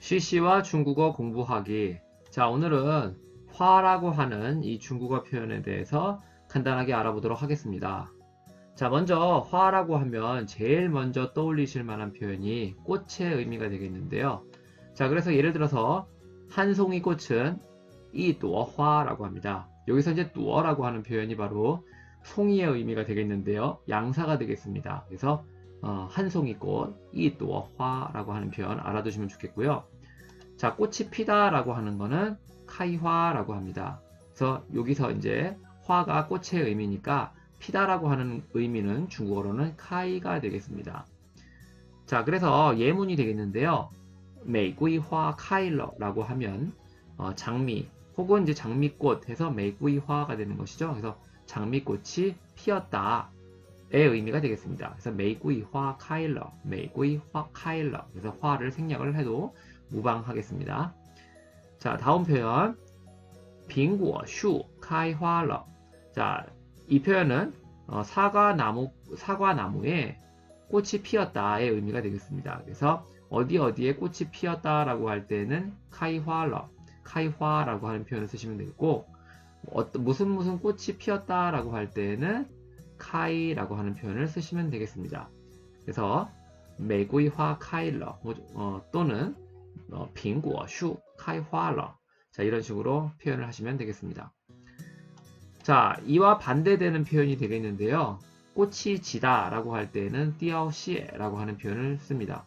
쉬쉬와 중국어 공부하기. 자, 오늘은 화라고 하는 이 중국어 표현에 대해서 간단하게 알아보도록 하겠습니다. 자, 먼저 화라고 하면 제일 먼저 떠올리실 만한 표현이 꽃의 의미가 되겠는데요. 자, 그래서 예를 들어서 한 송이 꽃은 이朵화라고 합니다. 여기서 이제 朵라고 하는 표현이 바로 송이의 의미가 되겠는데요. 양사가 되겠습니다. 그래서 한 송이 꽃, 이朵화라고 하는 표현 알아두시면 좋겠고요. 자, 꽃이 피다라고 하는 거는 카이화라고 합니다. 그래서 여기서 이제 화가 꽃의 의미니까 피다라고 하는 의미는 중국어로는 카이가 되겠습니다. 자, 그래서 예문이 되겠는데요. 玫瑰花 카일러라고 하면 장미 혹은 이제 장미꽃 해서 玫瑰花가 되는 것이죠. 그래서 장미꽃이 피었다의 의미가 되겠습니다. 그래서 玫瑰花 카일러, 玫瑰花 카일러. 그래서 화를 생략을 해도 무방하겠습니다. 자, 다음 표현 苹果树 开花了. 자, 이 표현은 사과나무에 꽃이 피었다의 의미가 되겠습니다. 그래서 어디에 꽃이 피었다라고 할 때는 카이화러, 카이화라고 하는 표현을 쓰시면 되겠고, 무슨 꽃이 피었다라고 할 때는 카이라고 하는 표현을 쓰시면 되겠습니다. 그래서 玫瑰花 카일러 또는 苹果树开花了. 자, 이런 식으로 표현을 하시면 되겠습니다. 자, 이와 반대되는 표현이 되겠는데요. 꽃이 지다 라고 할 때는 띠아오시에 라고 하는 표현을 씁니다.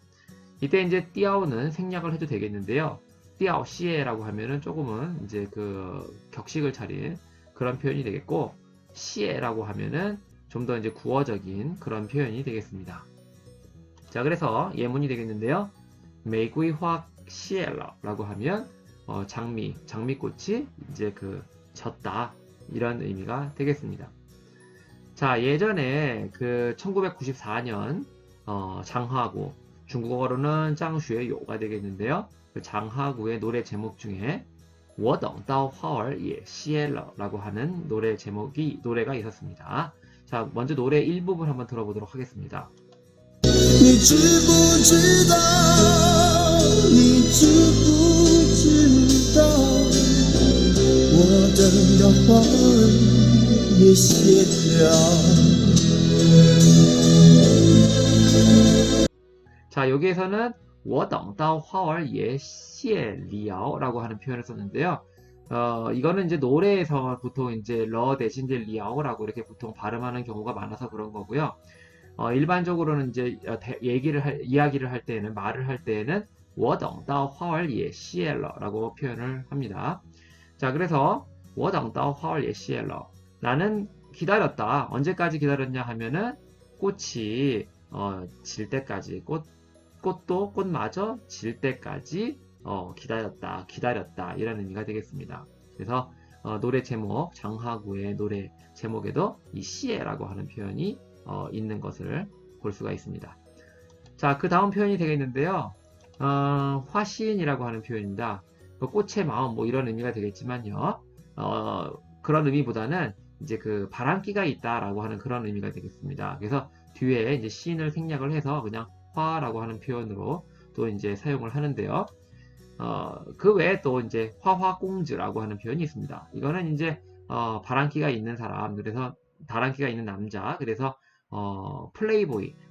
이때 이제 띠아오는 생략을 해도 되겠는데요. 띠아오시에 라고 하면은 조금은 이제 그 격식을 차린 그런 표현이 되겠고, 시에 라고 하면은 좀 더 이제 구어적인 그런 표현이 되겠습니다. 자, 그래서 예문이 되겠는데요. 玫瑰花谢了라고 하면 장미꽃이 이제 졌다 이런 의미가 되겠습니다. 자, 예전에 1994년 장하구, 중국어로는 짱슈의요가 되겠는데요. 그 장하구의 노래 제목 중에 我等到花儿也谢了라고 하는 노래가 있었습니다. 자, 먼저 노래 일부분 한번 들어보도록 하겠습니다. 你知不知道？你知不知道？我等到花儿也谢了。 자, 여기에서는 我等到花儿也谢了라고 하는 표현을 썼는데요. 이거는 이제 노래에서 보통 이제 러 대신 이제 리아오라고 이렇게 보통 발음하는 경우가 많아서 그런 거고요. 일반적으로는 이제 이야기를 할 때는, 말을 할 때는 我等到花儿也谢了라고 표현을 합니다. 자, 그래서 我等到花儿也谢了, 나는 기다렸다. 언제까지 기다렸냐 하면은 꽃이 질 때까지, 꽃마저 질 때까지 기다렸다 이런 의미가 되겠습니다. 그래서 노래 제목, 장하구의 노래 제목에도 이 시에라고 하는 표현이 있는 것을 볼 수가 있습니다. 자, 그 다음 표현이 되겠는데요. 화신이라고 하는 표현입니다. 꽃의 마음 뭐 이런 의미가 되겠지만요. 그런 의미보다는 이제 바람기가 있다라고 하는 그런 의미가 되겠습니다. 그래서 뒤에 이제 신을 생략을 해서 그냥 화라고 하는 표현으로 또 이제 사용을 하는데요. 그 외에 또 이제 화화공즈라고 하는 표현이 있습니다. 이거는 이제 바람기가 있는 사람, 그래서 바람기가 있는 남자, 그래서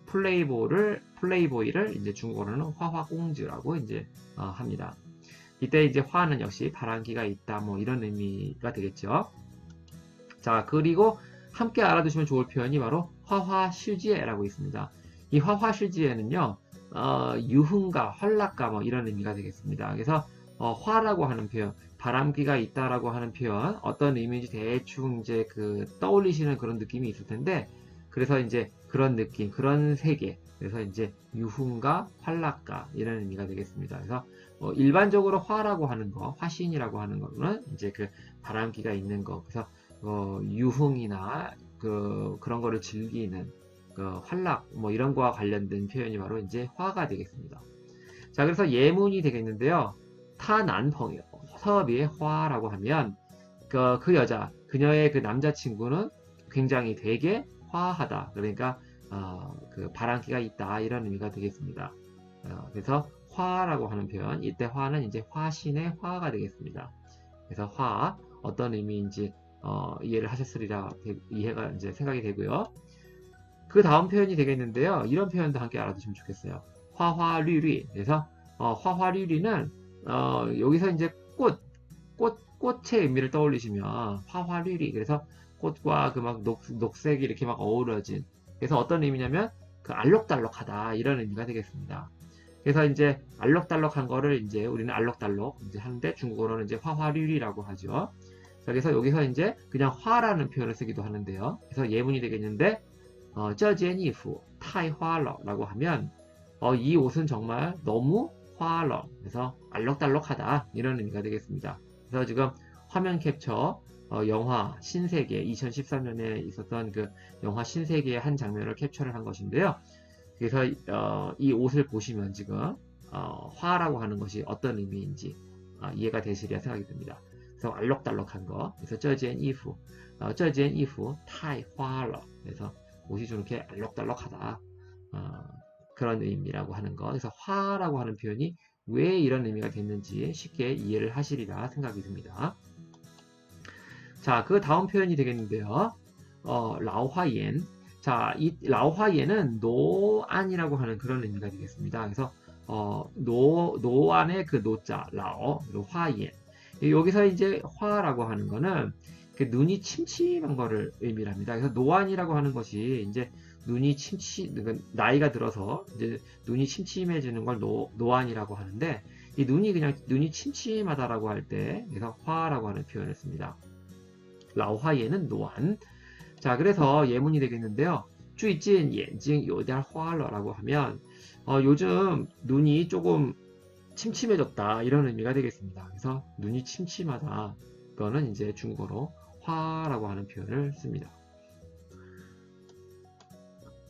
플레이보이를 이제 중국어로는 화화공즈라고 이제 합니다. 이때 이제 화는 역시 바람기가 있다 뭐 이런 의미가 되겠죠. 자, 그리고 함께 알아두시면 좋을 표현이 바로 화화실지에라고 있습니다. 이 화화실지에는요, 유흥가, 활락가 뭐 이런 의미가 되겠습니다. 그래서 화라고 하는 표현, 바람기가 있다라고 하는 표현, 어떤 의미인지 대충 이제 떠올리시는 그런 느낌이 있을 텐데, 그래서 이제 그런 느낌, 그런 세계, 그래서 이제 유흥가, 활락가 이런 의미가 되겠습니다. 그래서 일반적으로 화라고 하는 거, 화신이라고 하는 거는 이제 바람기가 있는 거, 그래서 유흥이나 그런 거를 즐기는 활락 뭐 이런 거와 관련된 표현이 바로 이제 화가 되겠습니다. 자, 그래서 예문이 되겠는데요. 타난펑이요. 서비의 화라고 하면 그 여자, 그녀의 남자친구는 굉장히 되게 화하다. 그러니까 바람기가 있다 이런 의미가 되겠습니다. 그래서 화라고 하는 표현, 이때 화는 이제 화신의 화가 되겠습니다. 그래서 화, 어떤 의미인지 이해를 하셨으리라 이해가 이제 생각이 되고요. 그 다음 표현이 되겠는데요. 이런 표현도 함께 알아두시면 좋겠어요. 화화류리. 그래서 화화류리는 여기서 이제 꽃의 의미를 떠올리시면 화화류리. 그래서 꽃과 그 막 녹색이 이렇게 막 어우러진. 그래서 어떤 의미냐면 그 알록달록하다 이런 의미가 되겠습니다. 그래서 이제 알록달록한 거를 이제 우리는 알록달록 이제 하는데 중국어로는 이제 화화류리라고 하죠. 그래서 여기서 이제 그냥 화라는 표현을 쓰기도 하는데요. 그래서 예문이 되겠는데 这件衣服太花了라고 하면 이 옷은 정말 너무 화러. 그래서 알록달록하다 이런 의미가 되겠습니다. 그래서 지금 화면 캡처 영화 신세계 2013년에 있었던 그 영화 신세계의 한 장면을 캡처를 한 것인데요. 그래서 이 옷을 보시면 지금 화라고 하는 것이 어떤 의미인지 이해가 되시리라 생각이 듭니다. 그래서 알록달록한 거. 그래서 这件衣服这件衣服太花了. 그래서 옷이 좀 이렇게 알록달록하다. 그런 의미라고 하는 거. 그래서 화라고 하는 표현이 왜 이런 의미가 됐는지 쉽게 이해를 하시리라 생각이 듭니다. 자, 그 다음 표현이 되겠는데요. 라오화옌. 자, 이 라오화옌은 노안이라고 하는 그런 의미가 되겠습니다. 그래서 노안의 그 노자, 라오, 그리고 화옌. 여기서 이제 화라고 하는 거는 눈이 침침한 거를 의미를 합니다. 그래서 노안이라고 하는 것이 이제 눈이 나이가 들어서 이제 눈이 침침해지는 걸 노안이라고 하는데, 이 눈이 침침하다라고 할 때, 그래서 화라고 하는 표현을 씁니다. 라오화예는 노안. 자, 그래서 예문이 되겠는데요. 最近眼睛有点花了라고 하면, 요즘 눈이 조금 침침해졌다. 이런 의미가 되겠습니다. 그래서 눈이 침침하다. 그거는 이제 중국어로 화라고 하는 표현을 씁니다.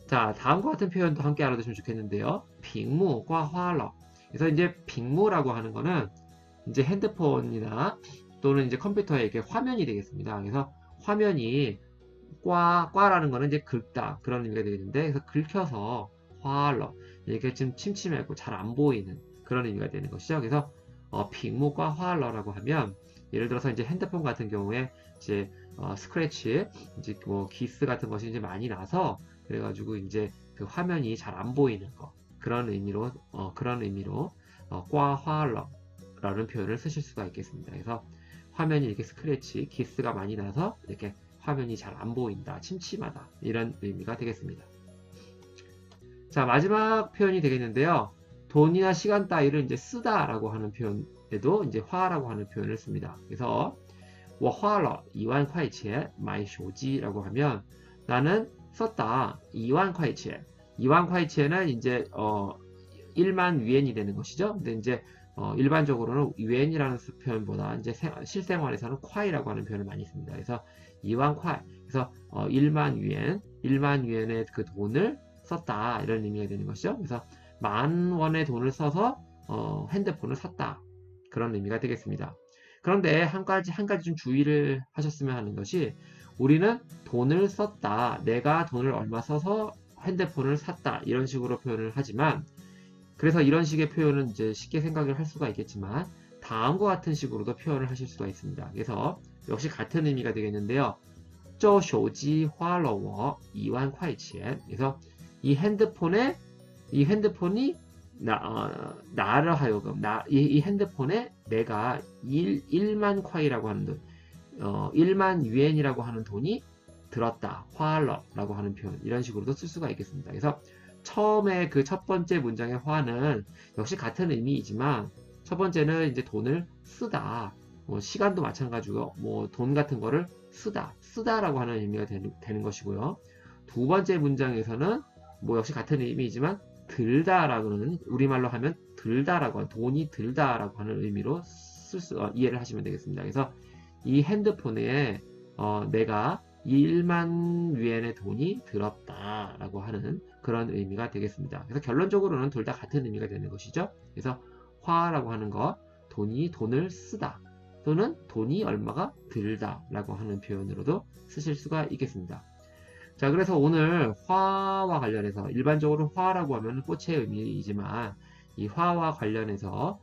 자, 다음과 같은 표현도 함께 알아두시면 좋겠는데요. 빙무과 화러. 그래서 이제 빙무라고 하는 거는 이제 핸드폰이나 또는 이제 컴퓨터의 이렇게 화면이 되겠습니다. 그래서 화면이 꽈라는 거는 이제 긁다 그런 의미가 되겠는데, 그래서 긁혀서 화러 이렇게 좀 침침하고 잘 안 보이는 그런 의미가 되는 것이죠. 그래서 빙무과 화러라고 하면 예를 들어서 이제 핸드폰 같은 경우에 이제 스크래치, 이제 뭐 기스 같은 것이 이제 많이 나서 그래가지고 이제 그 화면이 잘 안 보이는 거 그런 의미로 꽈화러라는 표현을 쓰실 수가 있겠습니다. 그래서 화면이 이렇게 스크래치, 기스가 많이 나서 이렇게 화면이 잘 안 보인다, 침침하다 이런 의미가 되겠습니다. 자, 마지막 표현이 되겠는데요. 돈이나 시간 따위를 이제 쓰다라고 하는 표현에도 이제 화라고 하는 표현을 씁니다. 그래서 我花了2万块钱买手机라고 하면 나는 썼다 2만 块钱. 2만 块钱은 이제 1만 위엔이 되는 것이죠. 근데 이제 일반적으로는 위엔이라는 표현보다 이제 실생활에서는 콰이라고 하는 표현을 많이 씁니다. 그래서 2만 콰이. 그래서 1만 위엔, 1만 위엔의 그 돈을 썼다 이런 의미가 되는 것이죠. 그래서 10,000원의 돈을 써서 핸드폰을 샀다 그런 의미가 되겠습니다. 그런데 한 가지 좀 주의를 하셨으면 하는 것이, 우리는 돈을 썼다, 내가 돈을 얼마 써서 핸드폰을 샀다 이런 식으로 표현을 하지만, 그래서 이런 식의 표현은 이제 쉽게 생각을 할 수가 있겠지만 다음과 같은 식으로도 표현을 하실 수가 있습니다. 그래서 역시 같은 의미가 되겠는데요. 这手机花了我2万块钱. 그래서 이 핸드폰이 나를 하여금 이 핸드폰에 내가 1만 콰이라고 하는 돈, 1만 위엔이라고 하는 돈이 들었다. 화러라고 하는 표현, 이런 식으로도 쓸 수가 있겠습니다. 그래서 처음에 그 첫 번째 문장의 화는 역시 같은 의미이지만, 첫 번째는 이제 돈을 쓰다, 시간도 마찬가지고 뭐 돈 같은 거를 쓰다라고 하는 의미가 되는 것이고요. 두 번째 문장에서는 뭐 역시 같은 의미이지만 들다라고는, 우리말로 하면 들다라고 하는, 돈이 들다라고 하는 의미로 이해를 하시면 되겠습니다. 그래서 이 핸드폰에 내가 1만 위엔의 돈이 들었다라고 하는 그런 의미가 되겠습니다. 그래서 결론적으로는 둘 다 같은 의미가 되는 것이죠. 그래서 화라고 하는 거, 돈을 쓰다 또는 돈이 얼마가 들다라고 하는 표현으로도 쓰실 수가 있겠습니다. 자, 그래서 오늘 화와 관련해서 일반적으로 화라고 하면 꽃의 의미이지만 이 화와 관련해서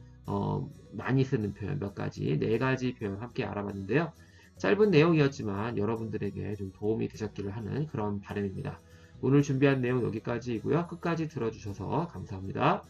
많이 쓰는 표현 몇 가지, 4가지 표현 함께 알아봤는데요. 짧은 내용이었지만 여러분들에게 좀 도움이 되셨기를 하는 그런 바람입니다. 오늘 준비한 내용 여기까지이고요. 끝까지 들어주셔서 감사합니다.